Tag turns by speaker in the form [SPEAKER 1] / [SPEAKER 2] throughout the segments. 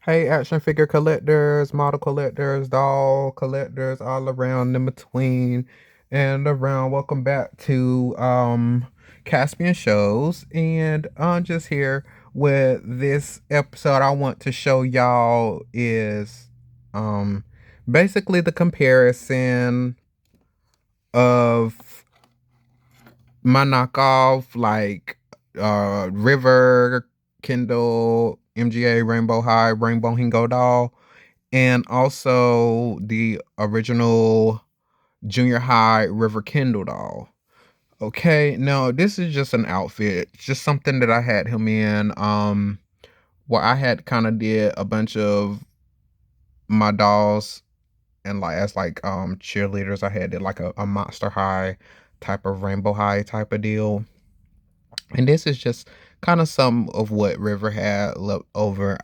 [SPEAKER 1] Hey, action figure collectors, model collectors, doll collectors, all around in between and around. Welcome back to Caspian Shows. And I'm just here with this episode. I want to show y'all is basically the comparison of my knockoff, like River Kendall, MGA Rainbow High, Rainbow Hingo doll, and also the original junior high River Kendall doll. Okay, now this is just an outfit, just something that I had him in. Where I had kind of did a bunch of my dolls and like as like cheerleaders. I had did like a Monster High type of Rainbow High type of deal. And this is just kind of some of what River had left over.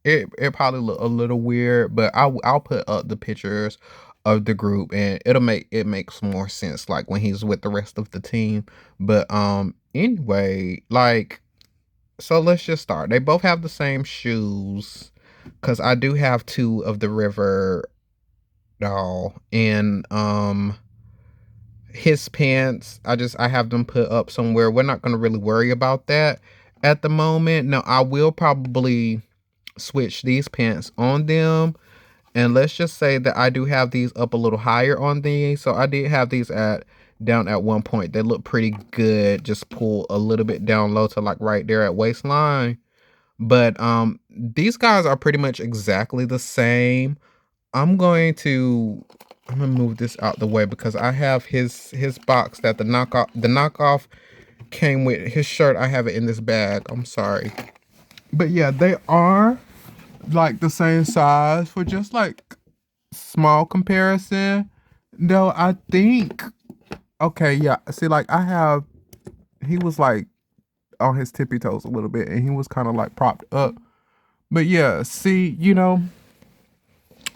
[SPEAKER 1] It probably look a little weird, but I'll put up the pictures of the group, and it makes more sense like when he's with the rest of the team. But anyway, like, so let's just start. They both have the same shoes, because I do have two of the River doll, and his pants, I have them put up somewhere. We're not going to really worry about that at the moment. Now, I will probably switch these pants on them. And let's just say that I do have these up a little higher on these. So I did have these at down at one point. They look pretty good. Just pull a little bit down low to like right there at waistline. But these guys are pretty much exactly the same. I'm going to I'm gonna move this out the way because I have his box that the knockoff came with his shirt. I have it in this bag. I'm sorry. But yeah, they are like the same size for just like small comparison. Though I think okay, yeah. See, like he was like on his tippy toes a little bit and he was kind of like propped up. But yeah, see,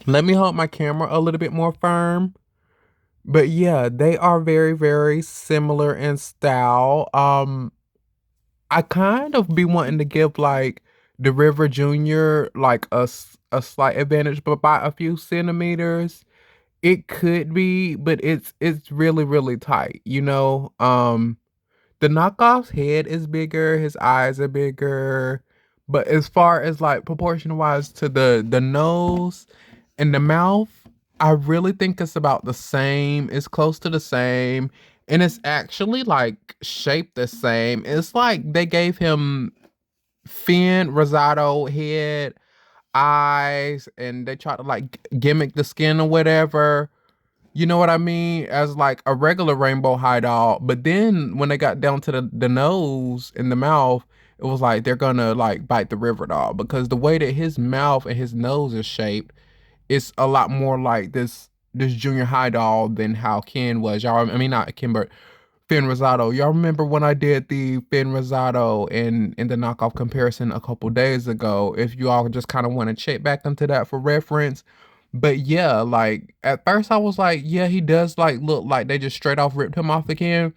[SPEAKER 1] let me hold my camera a little bit more firm. But yeah, they are very, very similar in style. I kind of be wanting to give like the River Junior like a slight advantage, but by a few centimeters. It could be, but it's really, really tight, you know? The knockoff's head is bigger, his eyes are bigger, but as far as like proportion wise to the nose and the mouth, I really think it's about the same. It's close to the same. And it's actually like shaped the same. It's like they gave him fin, risotto head, eyes, and they tried to like gimmick the skin or whatever. You know what I mean? As like a regular rainbow high doll. But then when they got down to the nose and the mouth, it was like they're gonna like bite the river doll because the way that his mouth and his nose is shaped, it's a lot more like this junior high doll than how Ken was. Y'all, I mean not Ken, but Finn Rosado. Y'all remember when I did the Finn Rosado in the knockoff comparison a couple days ago? If you all just kind of want to check back into that for reference. But yeah, like at first I was like, yeah, he does like look like they just straight off ripped him off the can.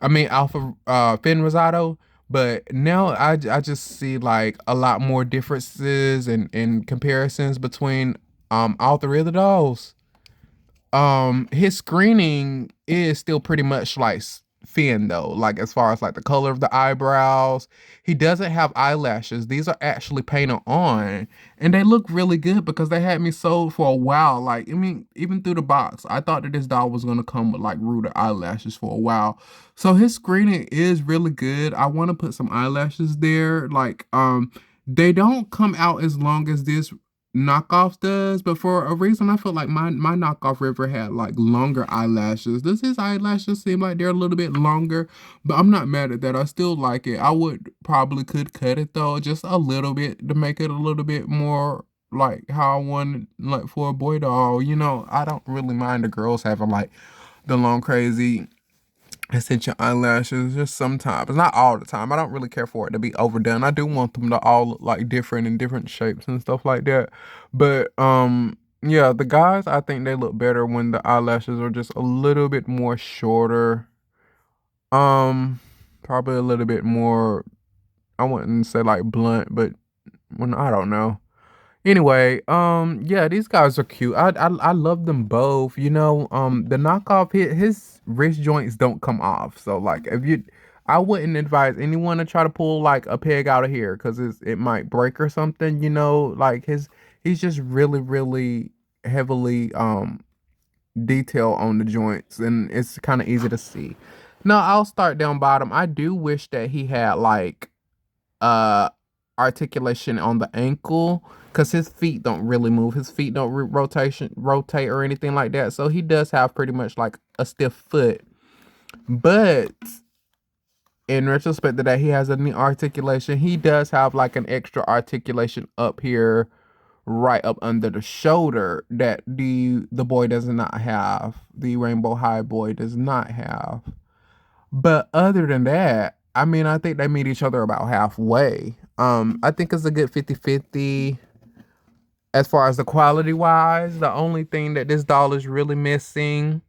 [SPEAKER 1] I mean, off of Finn Rosado. But now I just see like a lot more differences and comparisons between all three of the dolls. His screening is still pretty much like Finn though, like as far as like the color of the eyebrows. He doesn't have eyelashes. These are actually painted on, and they look really good because they had me sold for a while. Like, I mean, even through the box, I thought that this doll was gonna come with like ruder eyelashes for a while. So his screening is really good. I want to put some eyelashes there. Like, they don't come out as long as this knockoff does, but for a reason I feel like my knockoff River had like longer eyelashes. Does his eyelashes seem like they're a little bit longer? But I'm not mad at that. I still like it. I would probably could cut it though, just a little bit to make it a little bit more like how I wanted like for a boy doll. I don't really mind the girls having like the long crazy extension eyelashes just sometimes, not all the time. I don't really care for it to be overdone. I do want them to all look like different in different shapes and stuff like that. But yeah, the guys, I think they look better when the eyelashes are just a little bit more shorter. Um Probably a little bit more, I wouldn't say like blunt, but Well, I don't know. Anyway, yeah, these guys are cute. I love them both. The knockoff his wrist joints don't come off. So like, if you, I wouldn't advise anyone to try to pull like a peg out of here because it might break or something. Like he's just really really heavily detail on the joints, and it's kind of easy to see. No, I'll start down bottom. I do wish that he had like uh articulation on the ankle because his feet don't really move. His feet don't rotate or anything like that. So he does have pretty much like a stiff foot. But in retrospect to that, he has a knee articulation. He does have like an extra articulation up here, right up under the shoulder that the boy does not have. The Rainbow High boy does not have. But other than that, I mean, I think they meet each other about halfway. I think it's a good 50-50 as far as the quality wise. The only thing that this doll is really missing,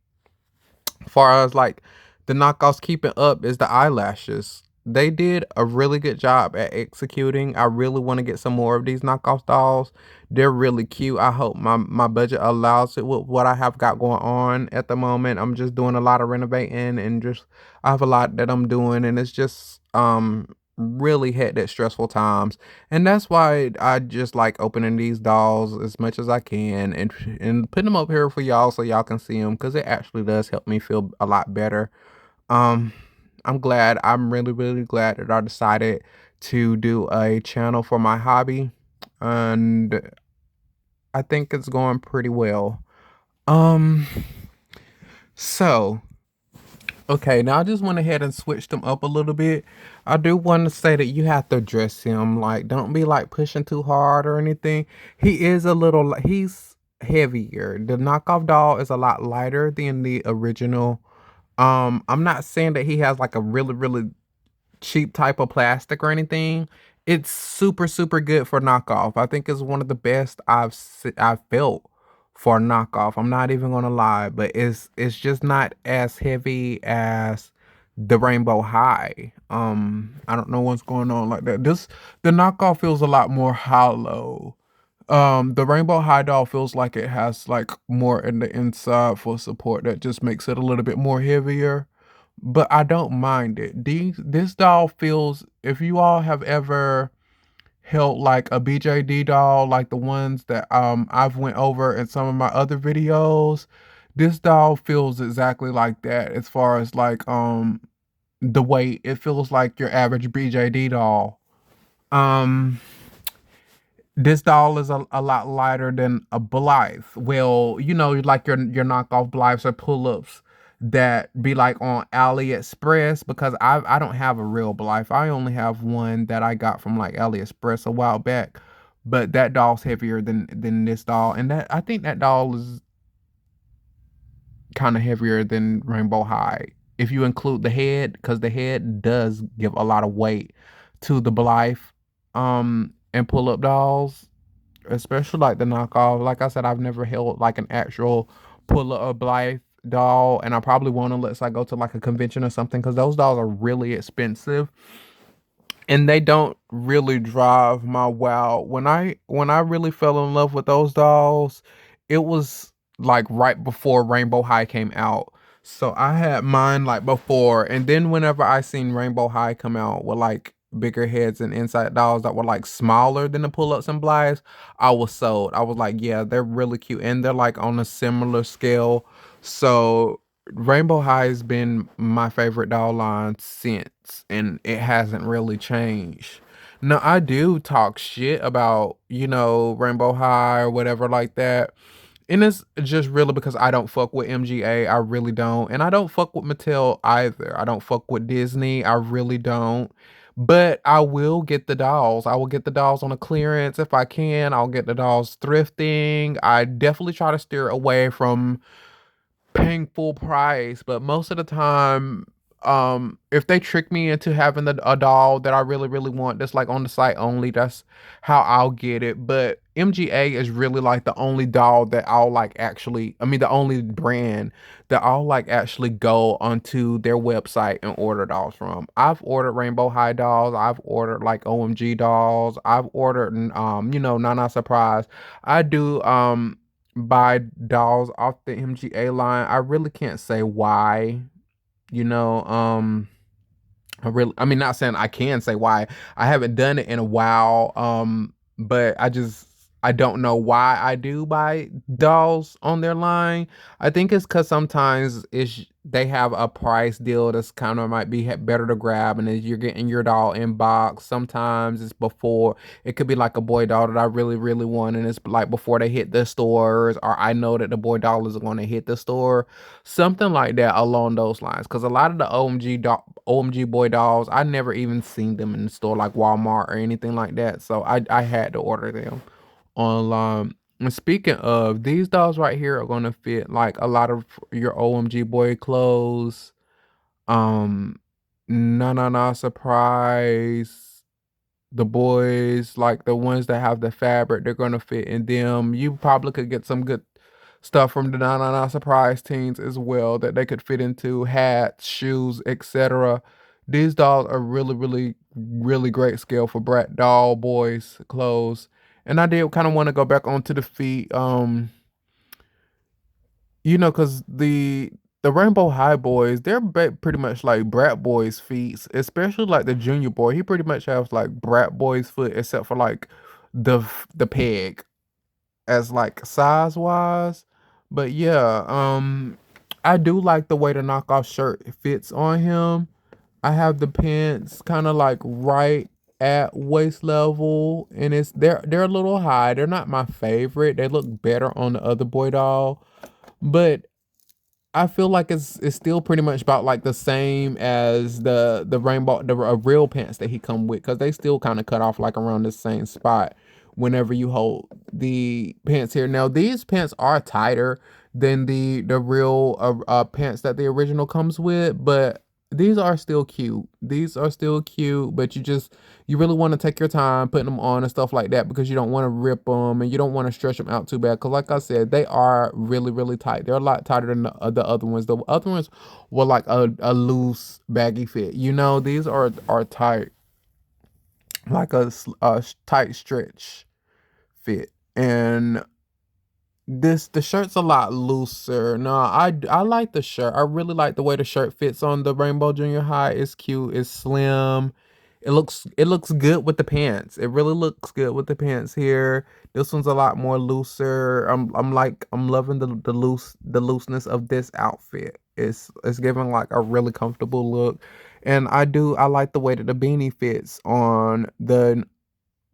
[SPEAKER 1] as far as like the knockoffs keeping up, is the eyelashes. They did a really good job at executing. I really want to get some more of these knockoff dolls. They're really cute. I hope my budget allows it with what I have got going on at the moment. I'm just doing a lot of renovating and just I have a lot that I'm doing, and it's just really hectic, stressful times. And that's why I just like opening these dolls as much as I can and putting them up here for y'all so y'all can see them because it actually does help me feel a lot better. um, I'm glad. I'm really, really glad that I decided to do a channel for my hobby, and I think it's going pretty well. Um, so okay, now I just went ahead and switched them up a little bit. I do want to say that you have to dress him like, don't be like pushing too hard or anything. He is a little, he's heavier. The knockoff doll is a lot lighter than the original. I'm not saying that he has like a really, really cheap type of plastic or anything. It's super, super good for knockoff. I think it's one of the best I've felt for knockoff. I'm not even gonna lie, but it's just not as heavy as the Rainbow High. I don't know what's going on like that. The knockoff feels a lot more hollow. The Rainbow High doll feels like it has like more in the inside for support that just makes it a little bit more heavier, but I don't mind it. This doll feels, if you all have ever held like a BJD doll, like the ones that I've went over in some of my other videos, this doll feels exactly like that as far as like the weight. It feels like your average BJD doll. Um this doll is a lot lighter than a Blythe. Well, like your knockoff Blythes or pull-ups that be like on AliExpress, because I don't have a real Blythe. I only have one that I got from like AliExpress a while back. But that doll's heavier than this doll. And that I think that doll is kind of heavier than Rainbow High. If you include the head, because the head does give a lot of weight to the Blythe and pull-up dolls, especially like the knockoff. Like I said, I've never held like an actual pull a Blythe doll, and I probably won't unless I go to like a convention or something because those dolls are really expensive and they don't really drive my wow. When I really fell in love with those dolls, it was like right before Rainbow High came out. So I had mine like before, and then whenever I seen Rainbow High come out with like bigger heads and inside dolls that were like smaller than the pull-ups and Blythes, I was sold. I was like, yeah, they're really cute and they're like on a similar scale. So Rainbow High has been my favorite doll line since, and it hasn't really changed. Now, I do talk shit about, Rainbow High or whatever like that. And it's just really because I don't fuck with MGA. I really don't. And I don't fuck with Mattel either. I don't fuck with Disney. I really don't. But I will get the dolls. I will get the dolls on a clearance if I can. I'll get the dolls thrifting. I definitely try to steer away from paying full price, but most of the time, if they trick me into having a doll that I really, really want, that's like on the site only, that's how I'll get it. But MGA is really like the only doll that I'll like actually, I mean, the only brand that I'll like actually go onto their website and order dolls from. I've ordered Rainbow High dolls, I've ordered like OMG dolls, I've ordered, Nana Surprise. I do buy dolls off the MGA line. I really can't say why, you know, I mean, not saying I can say why. I haven't done it in a while. But I don't know why I do buy dolls on their line. I think it's because sometimes they have a price deal that's kind of might be better to grab, and then you're getting your doll in box. Sometimes it's before, it could be like a boy doll that I really really want, and it's like before they hit the stores, or I know that the boy doll is going to hit the store, something like that along those lines. Because a lot of the OMG boy dolls, I never even seen them in the store like Walmart or anything like that. So I had to order them online. And speaking of, these dolls right here are gonna fit like a lot of your OMG boy clothes. Um, Na Surprise, the boys, like the ones that have the fabric, they're gonna fit in them. You probably could get some good stuff from the Surprise teens as well that they could fit into hats, shoes, etc. These dolls are really, really, really great scale for brat doll boys clothes. And I did kind of want to go back onto the feet, because the Rainbow High boys, they're pretty much like brat boys' feet, especially like the junior boy. He pretty much has like brat boy's foot, except for like the peg as like size wise. But yeah, I do like the way the knockoff shirt fits on him. I have the pants kind of like right at waist level, and they're a little high. They're not my favorite. They look better on the other boy doll, but I feel like it's still pretty much about like the same as the rainbow real pants that he come with, because they still kind of cut off like around the same spot whenever you hold the pants here. Now these pants are tighter than the real pants that the original comes with, but these are still cute. These are still cute, but you really want to take your time putting them on and stuff like that, because you don't want to rip them and you don't want to stretch them out too bad. Because like I said, they are really, really tight. They're a lot tighter than the other ones. The other ones were like a loose, baggy fit. These are tight, like a tight stretch fit. And the shirt's a lot looser. No, I like the shirt. I really like the way the shirt fits on the Rainbow Junior High. It's cute. It's slim. It looks good with the pants. It really looks good with the pants here. This one's a lot more looser. I'm loving the looseness of this outfit. It's giving like a really comfortable look. And I like the way that the beanie fits on the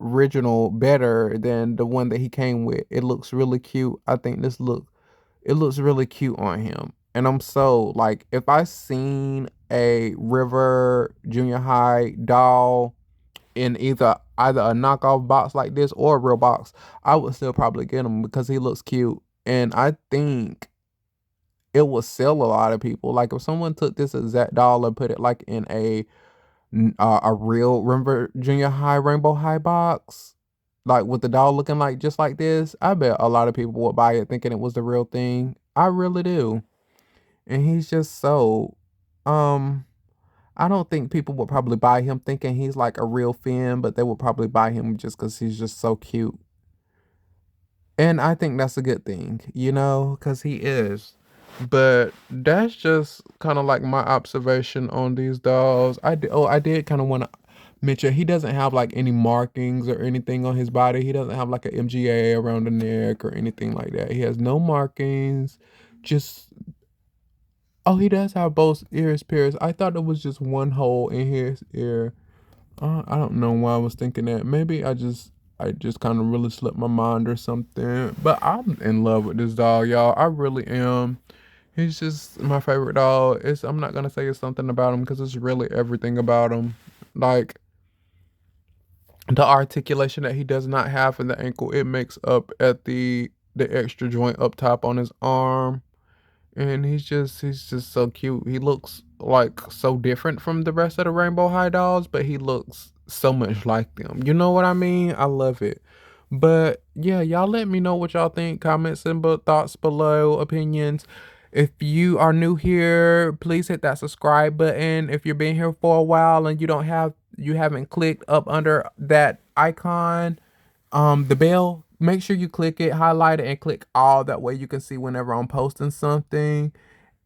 [SPEAKER 1] original better than the one that he came with. It looks really cute. I think it looks really cute on him. And I'm so like, if I seen a River Junior High doll in either a knockoff box like this or a real box, I would still probably get him because he looks cute. And I think it will sell a lot of people. Like if someone took this exact doll and put it like in a real River Junior High Rainbow High box, like with the doll looking like just like this, I bet a lot of people would buy it thinking it was the real thing. I really do. And he's just so, um, I don't think people would probably buy him thinking he's like a real Finn, but they would probably buy him just because he's just so cute. And I think that's a good thing, because he is. But that's just kind of like my observation on these dolls. I did kind of want to mention he doesn't have like any markings or anything on his body. He doesn't have like an MGA around the neck or anything like that. He has no markings. Just Oh, he does have both ears pierced. I thought it was just one hole in his ear. I don't know why I was thinking that. Maybe I just kind of really slipped my mind or something. But I'm in love with this dog, y'all. I really am. He's just my favorite dog. I'm not gonna say it's something about him because it's really everything about him. Like the articulation that he does not have in the ankle, it makes up at the extra joint up top on his arm. And he's just so cute. He looks like so different from the rest of the Rainbow High dolls, but he looks so much like them. You know what I mean? I love it. But yeah, y'all let me know what y'all think. Comments and thoughts below, opinions. If you are new here, please hit that subscribe button. If you've been here for a while and you haven't clicked up under that icon, the bell, make sure you click it, highlight it, and click all. That way you can see whenever I'm posting something.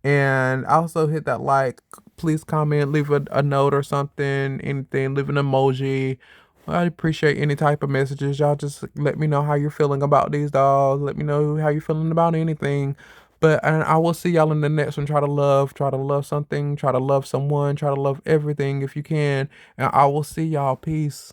[SPEAKER 1] And also hit that like, please comment, leave a note or something, anything, leave an emoji. I appreciate any type of messages. Y'all just let me know how you're feeling about these dolls. Let me know how you're feeling about anything. But and I will see y'all in the next one. Try to love something, try to love someone, try to love everything if you can. And I will see y'all. Peace.